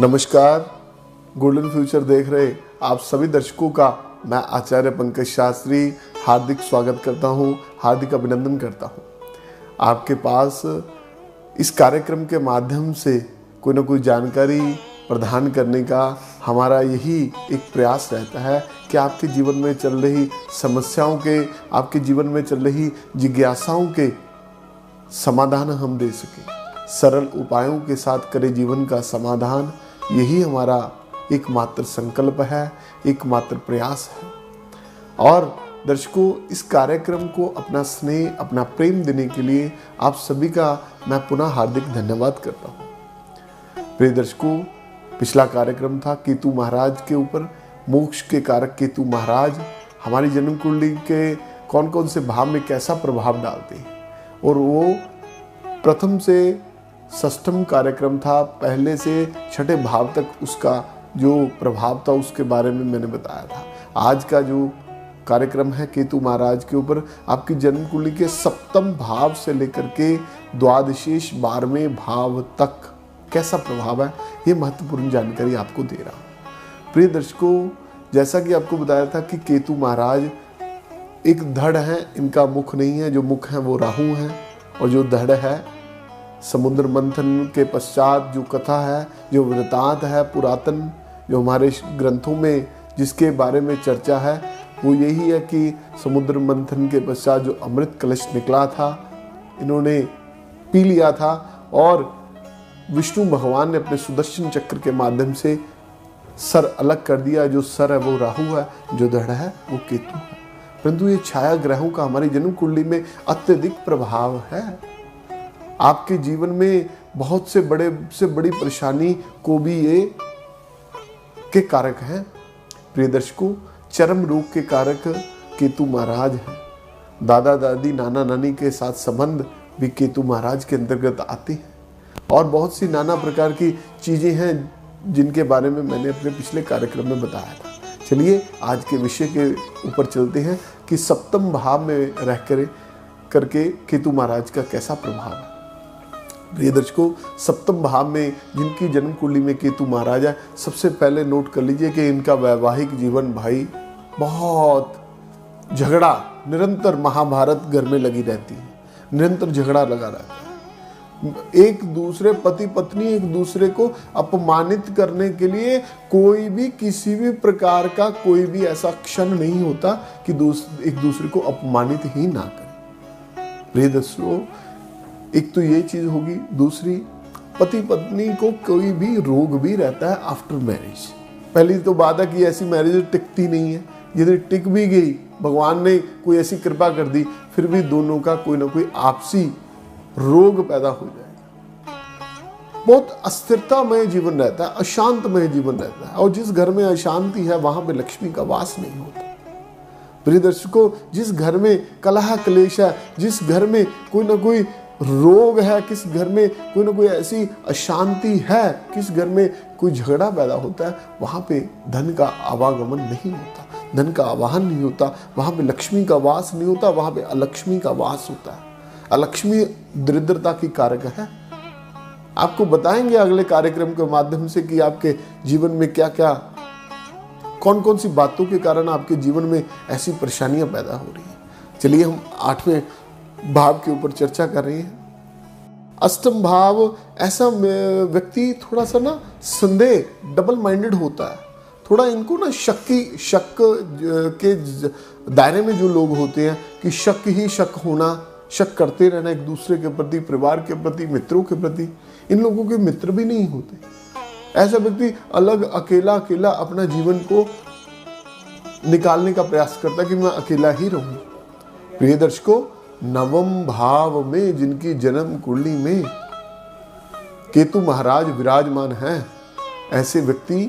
नमस्कार। Golden future देख रहे आप सभी दर्शकों का मैं आचार्य पंकज शास्त्री हार्दिक स्वागत करता हूं, हार्दिक अभिनंदन करता हूं। आपके पास इस कार्यक्रम के माध्यम से कोई ना कोई जानकारी प्रदान करने का हमारा यही एक प्रयास रहता है कि आपके जीवन में चल रही समस्याओं के, आपके जीवन में चल रही जिज्ञासाओं के समाधान हम दे सकें। सरल उपायों के साथ करें जीवन का समाधान, यही हमारा एकमात्र संकल्प है, एकमात्र प्रयास है। और दर्शकों, इस कार्यक्रम को अपना स्नेह, अपना प्रेम देने के लिए आप सभी का मैं पुनः हार्दिक धन्यवाद करता हूँ। प्रिय दर्शकों, पिछला कार्यक्रम था केतु महाराज के ऊपर। मोक्ष के कारक केतु महाराज हमारी जन्म कुंडली के कौन कौन से भाव में कैसा प्रभाव डालते हैं, और वो प्रथम से षष्ठम कार्यक्रम था, पहले से छठे भाव तक उसका जो प्रभाव था उसके बारे में मैंने बताया था। आज का जो कार्यक्रम है केतु महाराज के ऊपर, आपकी जन्म कुंडली के सप्तम भाव से लेकर के द्वादशेष 12वें भाव तक कैसा प्रभाव है, ये महत्वपूर्ण जानकारी आपको दे रहा हूँ। प्रिय दर्शकों, जैसा कि आपको बताया था कि केतु महाराज एक धड़ है, इनका मुख नहीं है, जो मुख है वो राहु है, और जो धड़ है समुद्र मंथन के पश्चात जो कथा है, जो वृतांत है पुरातन, जो हमारे ग्रंथों में जिसके बारे में चर्चा है, वो यही है कि समुद्र मंथन के पश्चात जो अमृत कलश निकला था, इन्होंने पी लिया था, और विष्णु भगवान ने अपने सुदर्शन चक्र के माध्यम से सर अलग कर दिया। जो सर है वो राहु है, जो धड़ है वो केतु है। परंतु ये छाया ग्रहों का हमारी जन्म कुंडली में अत्यधिक प्रभाव है। आपके जीवन में बहुत से बड़ी परेशानी को भी ये के कारक हैं। प्रिय दर्शकों, चरम रोग के कारक केतु महाराज हैं। दादा दादी, नाना नानी के साथ संबंध भी केतु महाराज के अंतर्गत आते हैं, और बहुत सी नाना प्रकार की चीजें हैं जिनके बारे में मैंने अपने पिछले कार्यक्रम में बताया था। चलिए आज के विषय के ऊपर चलते हैं कि सप्तम भाव में रह करके केतु महाराज का कैसा प्रभाव है। प्रिय दर्शकों, सप्तम भाव में जिनकी जन्म कुंडली में केतु महाराज है, सबसे पहले नोट कर लीजिए कि इनका वैवाहिक जीवन भाई बहुत झगड़ा, निरंतर महाभारत घर में लगी रहती है, निरंतर झगड़ा लगा रहता है। एक दूसरे पति पत्नी एक दूसरे को अपमानित करने के लिए कोई भी किसी भी प्रकार का कोई भी ऐसा क्षण नहीं होता कि एक दूसरे को अपमानित ही ना करें। प्रिय दर्शकों, एक तो ये चीज होगी। दूसरी, पति पत्नी को कोई भी रोग भी रहता है आफ्टर मैरिज। पहली तो बात है कि ऐसी मैरिज टिकती नहीं है, यदि टिक भी गई, भगवान ने कोई ऐसी कृपा कर दी, फिर भी दोनों का कोई ना कोई आपसी रोग पैदा हो जाएगा। बहुत अस्थिरतामय जीवन रहता है, अशांतमय जीवन रहता है, और जिस घर में अशांति है वहां पे लक्ष्मी का वास नहीं होता। प्रिय दर्शकों, जिस घर में कलह क्लेश है, जिस घर में कोई ना कोई रोग है, किस घर में कोई ना कोई ऐसी अशांति है, किस घर में कोई झगड़ा पैदा होता है, वहां पे धन का आवागमन नहीं होता, धन का आवाहन नहीं होता, वहां पे लक्ष्मी का वास नहीं होता, वहां पे अलक्ष्मी का वास होता है। अलक्ष्मी दरिद्रता की कारक है। आपको बताएंगे अगले कार्यक्रम के माध्यम से कि आपके जीवन में क्या क्या, कौन कौन सी बातों के कारण आपके जीवन में ऐसी परेशानियां पैदा हो रही है। चलिए हम 8वें भाव के ऊपर चर्चा कर रहे हैं। अष्टम भाव, ऐसा व्यक्ति थोड़ा सा ना संदेह, डबल माइंडेड होता है। थोड़ा इनको ना शक के दायरे में जो लोग होते हैं कि शक ही शक होना, शक करते रहना एक दूसरे के प्रति, परिवार के प्रति, मित्रों के प्रति। इन लोगों के मित्र भी नहीं होते। ऐसा व्यक्ति अलग अकेला अकेला अपना जीवन को निकालने का प्रयास करता है कि मैं अकेला ही रहूं। प्रिय दर्शकों, नवम भाव में जिनकी जन्म कुंडली में केतु महाराज विराजमान हैं, ऐसे व्यक्ति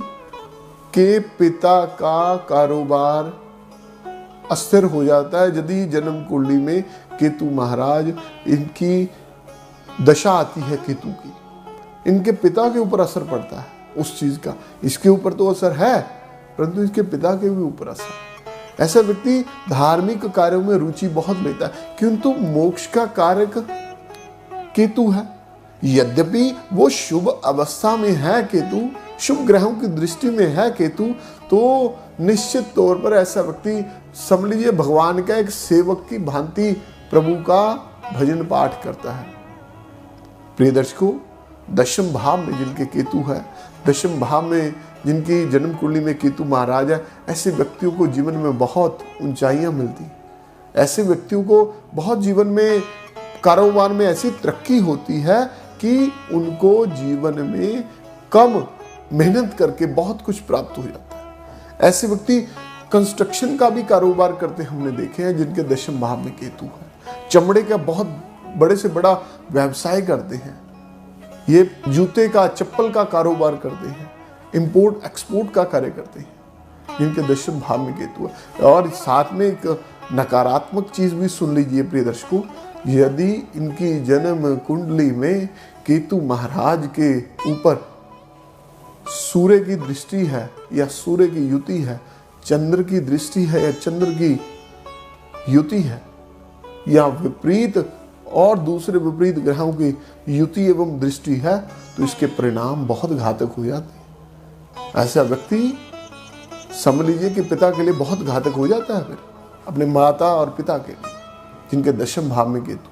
के पिता का कारोबार अस्थिर हो जाता है। यदि जन्म कुंडली में केतु महाराज, इनकी दशा आती है केतु की, इनके पिता के ऊपर असर पड़ता है उस चीज का। इसके ऊपर तो असर है, परंतु इसके पिता के भी ऊपर असर है। ऐसा व्यक्ति धार्मिक कार्यों में रुचि बहुत लेता है, किंतु मोक्ष का कारक केतु है। यद्यपि वो शुभ अवस्था में है केतु, शुभ ग्रहों की दृष्टि में है केतु, तो निश्चित तौर पर ऐसा व्यक्ति समझ लीजिए भगवान का एक सेवक की भांति प्रभु का भजन पाठ करता है। प्रिय दर्शकों, दशम भाव में जिनके केतु है, दशम भाव में जिनकी जन्म कुंडली में केतु महाराज है, ऐसे व्यक्तियों को जीवन में बहुत ऊंचाइयां मिलती। ऐसे व्यक्तियों को बहुत जीवन में कारोबार में ऐसी तरक्की होती है कि उनको जीवन में कम मेहनत करके बहुत कुछ प्राप्त हो जाता है। ऐसे व्यक्ति कंस्ट्रक्शन का भी कारोबार करते हमने देखे हैं जिनके दशम भाव में केतु है। चमड़े का बहुत बड़े से बड़ा व्यवसाय करते हैं, ये जूते का चप्पल का कारोबार करते हैं, इंपोर्ट एक्सपोर्ट का कार्य करते हैं जिनके दशम भाव में केतु है। और साथ में एक नकारात्मक चीज भी सुन लीजिए प्रिय दर्शकों, यदि इनकी जन्म कुंडली में केतु महाराज के ऊपर सूर्य की दृष्टि है या सूर्य की युति है, चंद्र की दृष्टि है या चंद्र की युति है, या विपरीत और दूसरे विपरीत ग्रहों की युति एवं दृष्टि है, तो इसके परिणाम बहुत घातक हो जाते हैं। ऐसा व्यक्ति समझ लीजिए कि पिता के लिए बहुत घातक हो जाता है, फिर अपने माता और पिता के लिए जिनके दशम भाव में केतु।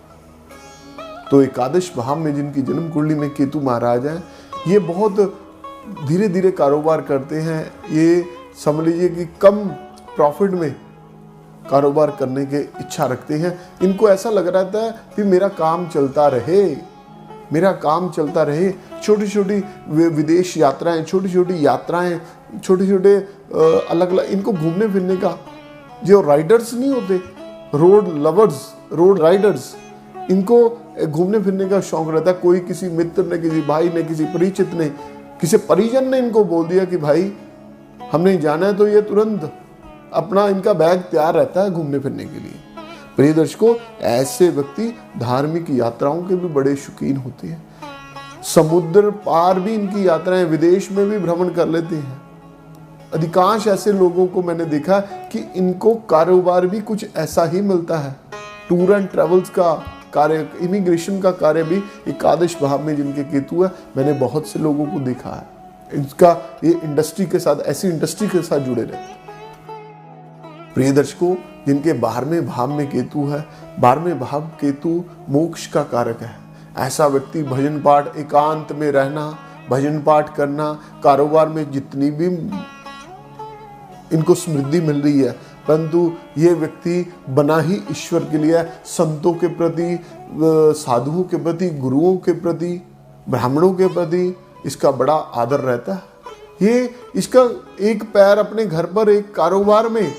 तो एकादश भाव में जिनकी जन्म कुंडली में केतु महाराज है, ये बहुत धीरे धीरे कारोबार करते हैं। ये समझ लीजिए कि कम प्रॉफिट में कारोबार करने के इच्छा रखते हैं। इनको ऐसा लग रहा था कि मेरा काम चलता रहे, मेरा काम चलता रहे। छोटी छोटी विदेश यात्राएं, छोटी छोटी यात्राएं, छोटे छोटे अलग अलग, इनको घूमने फिरने का, जो राइडर्स नहीं होते, रोड लवर्स, रोड राइडर्स, इनको घूमने फिरने का शौक रहता है। कोई किसी मित्र ने, किसी भाई ने, किसी परिचित ने, किसी परिजन ने इनको बोल दिया कि भाई हमने जाना है, तो ये तुरंत अपना इनका बैग तैयार रहता है घूमने फिरने के लिए। प्रिय दर्शकों, ऐसे व्यक्ति धार्मिक यात्राओं के भी बड़े शौकीन होते हैं। समुद्र पार भी इनकी यात्राएं, विदेश में भी भ्रमण कर लेते हैं। अधिकांश ऐसे लोगों को मैंने देखा कि इनको कारोबार भी कुछ ऐसा ही मिलता है। टूर एंड ट्रेवल्स का कार्य, इमिग्रेशन का कार्य भी एकादश भाव में जिनके केतु है, मैंने बहुत से लोगों को देखा है। इसका ये इंडस्ट्री के साथ, ऐसी इंडस्ट्री के साथ जुड़े रहते हैं। प्रिय दर्शकों, जिनके 12वें भाव में केतु है, 12वें भाव केतु मोक्ष का कारक है। ऐसा व्यक्ति भजन पाठ, एकांत में रहना, भजन पाठ करना, कारोबार में जितनी भी इनको समृद्धि मिल रही है, परंतु ये व्यक्ति बना ही ईश्वर के लिए, संतों के प्रति, साधुओं के प्रति, गुरुओं के प्रति, ब्राह्मणों के प्रति इसका बड़ा आदर रहता है। ये इसका एक पैर अपने घर पर, एक कारोबार में,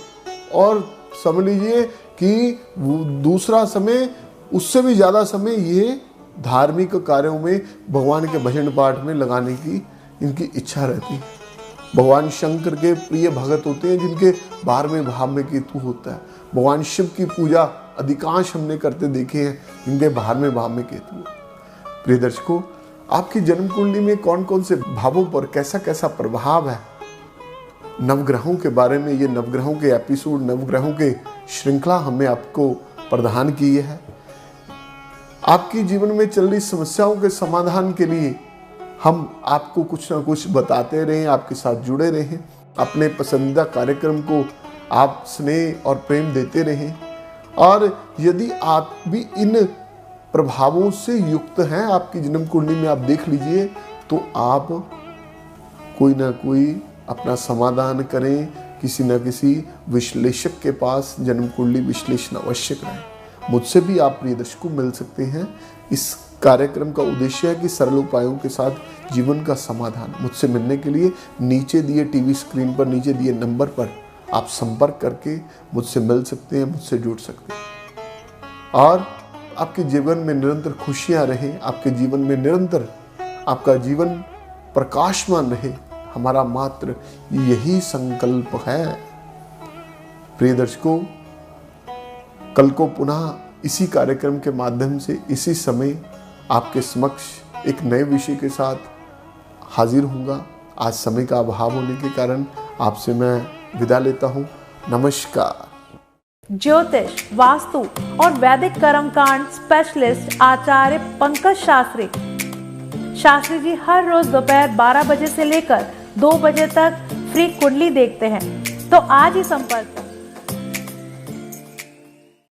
और समझ लीजिए कि दूसरा समय, उससे भी ज़्यादा समय ये धार्मिक कार्यों में, भगवान के भजन पाठ में लगाने की इनकी इच्छा रहती है। भगवान शंकर के प्रिय भगत होते हैं जिनके 12वें भाव में केतु होता है। भगवान शिव की पूजा अधिकांश हमने करते देखे हैं जिनके 12वें भाव में केतु है। प्रिय दर्शकों, आपकी जन्म कुंडली में कौन कौन से भावों पर कैसा कैसा प्रभाव है, नवग्रहों के बारे में ये नवग्रहों के एपिसोड, नवग्रहों के श्रृंखला हमने आपको प्रदान की है। आपकी जीवन में चल रही समस्याओं के समाधान के लिए हम आपको कुछ ना कुछ बताते रहें, आपके साथ जुड़े रहें। अपने पसंदीदा कार्यक्रम को आप स्नेह और प्रेम देते रहें। और यदि आप भी इन प्रभावों से युक्त हैं, आपकी जन्म कुंडली में आप देख लीजिए, तो आप कोई ना कोई अपना समाधान करें, किसी न किसी विश्लेषक के पास जन्म कुंडली विश्लेषण अवश्य कराएं। मुझसे भी आप प्रिय दर्शकों मिल सकते हैं। इस कार्यक्रम का उद्देश्य है कि सरल उपायों के साथ जीवन का समाधान। मुझसे मिलने के लिए नीचे दिए टीवी स्क्रीन पर, नीचे दिए नंबर पर आप संपर्क करके मुझसे मिल सकते हैं, मुझसे जुड़ सकते हैं। और आपके जीवन में निरंतर खुशियां रहें, आपके जीवन में निरंतर आपका जीवन प्रकाशमान रहे, हमारा मात्र यही संकल्प है। प्रिय दर्शकों, कल को पुनः इसी कार्यक्रम के माध्यम से, इसी समय आपके समक्ष एक नए विषय के साथ हाजिर होऊंगा। आज समय का अभाव होने के कारण आपसे मैं विदा लेता हूं। नमस्कार। ज्योतिष, वास्तु और वैदिक कर्मकांड स्पेशलिस्ट आचार्य पंकज शास्त्री शास्त्री जी हर रोज दोपहर 12 बजे से लेकर 2 बजे तक फ्री कुंडली देखते हैं। तो आज ही संपर्क करें।